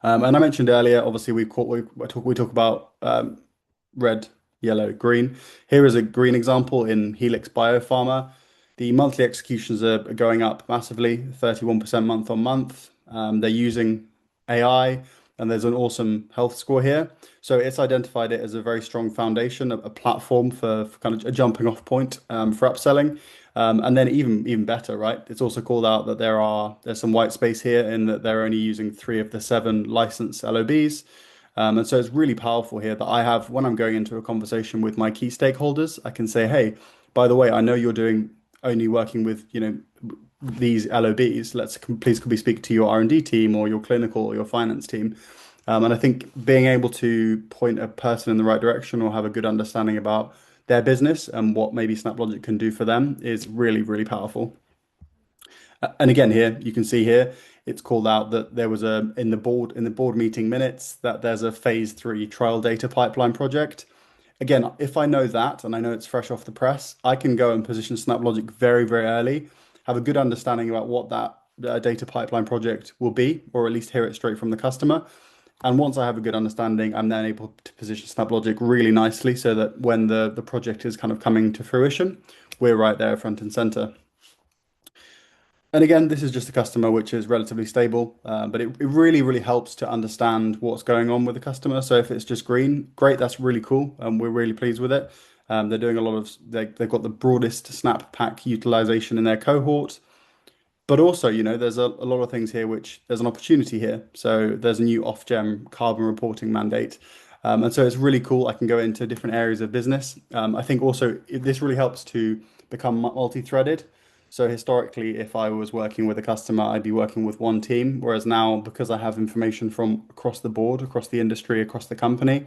And I mentioned earlier, obviously we talk about red, yellow, green. Here is a green example in Helix Biopharma. The monthly executions are going up massively, 31% month on month. They're using AI, and there's an awesome health score here. So it's identified it as a very strong foundation, a platform for kind of a jumping off point for upselling. And then even better, right? It's also called out that there's some white space here in that they're only using 3 of the 7 licensed LOBs. And so it's really powerful here that I have when I'm going into a conversation with my key stakeholders, I can say, hey, by the way, I know you're doing only working with, these LOBs. Please could we speak to your R&D team or your clinical or your finance team? And I think being able to point a person in the right direction or have a good understanding about their business and what maybe SnapLogic can do for them is really, really powerful. And again, here you can see here it's called out that there was a in the board meeting minutes that there's a phase 3 trial data pipeline project. Again, if I know that and I know it's fresh off the press, I can go and position SnapLogic very, very early, have a good understanding about what that data pipeline project will be, or at least hear it straight from the customer. And once I have a good understanding, I'm then able to position SnapLogic really nicely so that when the project is kind of coming to fruition, we're right there front and center. And again, this is just a customer which is relatively stable, but it really, really helps to understand what's going on with the customer. So if it's just green, great, that's really cool. We're really pleased with it. They're doing a lot of, they've got the broadest Snap Pack utilization in their cohort. But also, there's a lot of things here which there's an opportunity here. So there's a new off-gem carbon reporting mandate. And so it's really cool. I can go into different areas of business. I think also this really helps to become multi-threaded. So historically, if I was working with a customer, I'd be working with one team. Whereas now, because I have information from across the board, across the industry, across the company,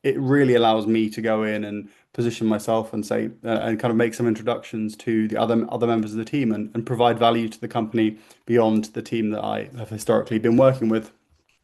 it really allows me to go in and position myself and say and kind of make some introductions to the other members of the team and provide value to the company beyond the team that I have historically been working with.